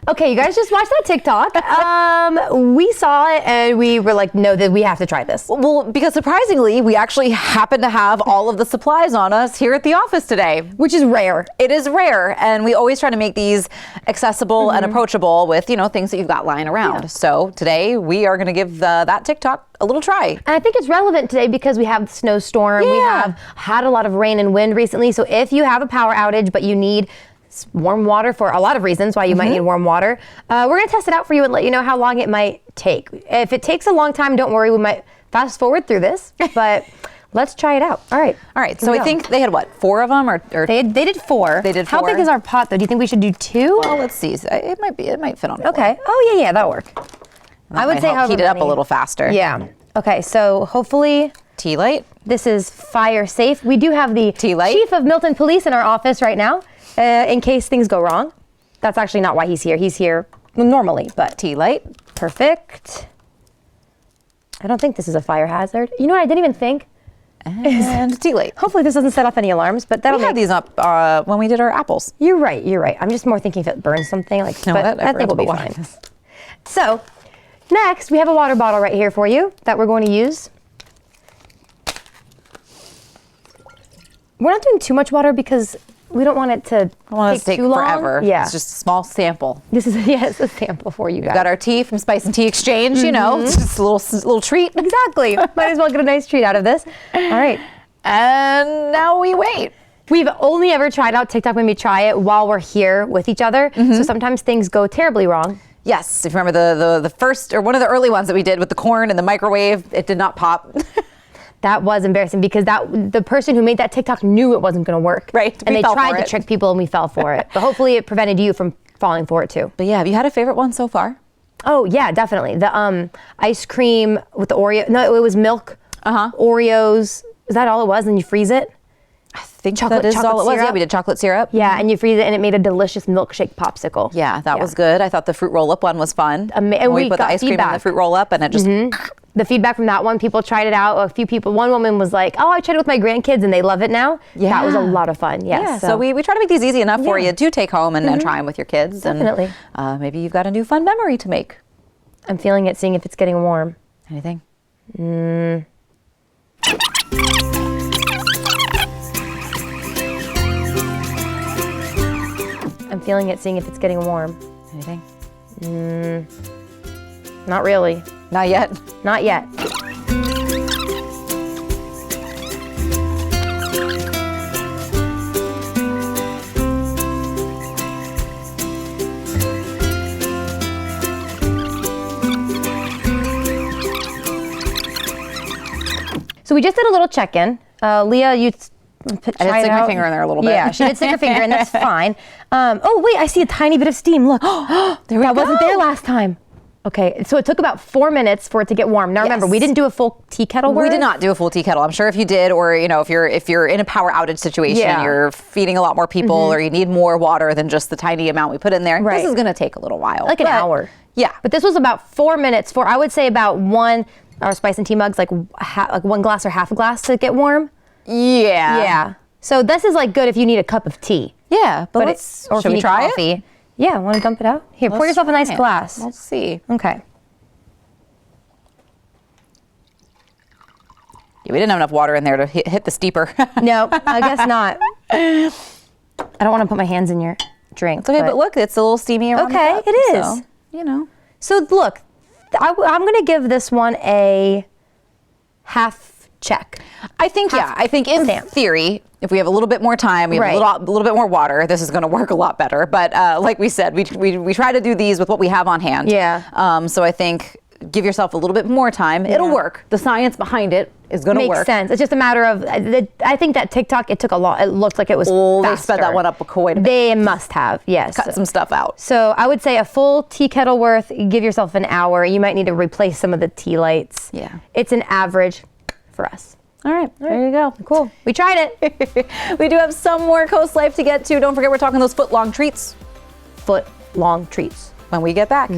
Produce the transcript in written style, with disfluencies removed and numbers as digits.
Okay, you guys just watched that TikTok. We saw it and we were like, no, that we have to try this. Well, because surprisingly, we actually happen to have all of the supplies on us here at the office today. Which is rare. It is rare, and we always try to make these accessible and approachable with, you know, things that you've got lying around. Yeah. So today we are going to give that TikTok a little try. And I think it's relevant today because we have the snowstorm. Yeah. We have had a lot of rain and wind recently. So if you have a power outage, but you need warm water for a lot of reasons why you might need warm water, we're going to test it out for you and let you know how long it might take. If it takes a long time, don't worry, we might fast forward through this, but let's try it out. All right. So I think they had what, 4 of them, or they did 4. They did 4. How big is our pot though? Do you think we should do 2? Well, let's see. It might fit on. Okay. Oh yeah, that'll work. I would say heat it up a little faster. Yeah. Okay. So hopefully. Tea light. This is fire safe. We do have the tea light. Chief of Milton Police in our office right now, in case things go wrong. That's actually not why he's here. He's here normally, but tea light. Perfect. I don't think this is a fire hazard. You know what I didn't even think? And tea light. Hopefully this doesn't set off any alarms, but that'll we had these up when we did our apples. You're right. I'm just more thinking if it burns something, like, no, but I think we'll be fine. So next, we have a water bottle right here for you that we're going to use. We're not doing too much water because we don't want it to take too long. Forever. Yeah. It's just a small sample. This is it's a sample for you guys. We've got our tea from Spice and Tea Exchange, you know, it's just a little treat. Exactly. Might as well get a nice treat out of this. All right. And now we wait. We've only ever tried out TikTok when we try it while we're here with each other. So sometimes things go terribly wrong. Yes, if you remember the first, or one of the early ones that we did with the corn in the microwave, it did not pop. That was embarrassing because the person who made that TikTok knew it wasn't going to work. Right. And they tried to trick people and we fell for it. But hopefully it prevented you from falling for it too. But yeah, have you had a favorite one so far? Oh yeah, definitely. The ice cream with the Oreo. No, it was milk. Oreos. Is that all it was? And you freeze it? I think that is all it was. Yeah, we did chocolate syrup. Yeah, and you freeze it and it made a delicious milkshake popsicle. Yeah, that was good. I thought the fruit roll-up one was fun. And we put the ice cream in the fruit roll-up and it just... The feedback from that one, people tried it out. A few people, one woman was like, oh, I tried it with my grandkids and they love it now. Yeah. That was a lot of fun. Yes. Yeah, so we try to make these easy enough for you to take home and try them with your kids. Definitely. And maybe you've got a new fun memory to make. I'm feeling it, seeing if it's getting warm. Anything? I'm feeling it, seeing if it's getting warm. Anything? Not really. Not yet? Not yet. So we just did a little check-in. Leah, you... I did stick my finger in there a little bit. Yeah, she did stick her finger in, that's fine. Oh wait, I see a tiny bit of steam, look. There we go. That wasn't there last time. Okay, so it took about 4 minutes for it to get warm. Now remember, we didn't do a full tea kettle worth. We did not do a full tea kettle. I'm sure if you did, or you know, if you're in a power outage situation, you're feeding a lot more people, or you need more water than just the tiny amount we put in there. This is going to take a little while, like an hour. Yeah, but this was about 4 minutes for, I would say, about our Spice and Tea mugs, like 1 glass or half a glass to get warm. Yeah. So this is like good if you need a cup of tea. Yeah, but should we try it? Yeah, want to dump it out? Here, pour yourself a nice glass. We'll see. Okay. Yeah, we didn't have enough water in there to hit the steeper. No, I guess not. I don't want to put my hands in your drink. It's okay, but look, it's a little steamy around the cup, it is. So, you know. So look, I'm going to give this one a half check. I think in theory, if we have a little bit more time, we have a little bit more water, this is going to work a lot better. But like we said, we try to do these with what we have on hand. Yeah. So I think give yourself a little bit more time. It'll work. The science behind it is going to work. Makes sense. It's just a matter of, I think that TikTok, it took a lot. It looked like it was faster. They sped that one up quite a bit. They must have, yes. Cut some stuff out. So I would say a full tea kettle worth, give yourself an hour. You might need to replace some of the tea lights. Yeah. It's an average for us. All right, there you go. Cool. We tried it. We do have some more CoastLife to get to. Don't forget, we're talking those foot-long treats. Foot-long treats. When we get back.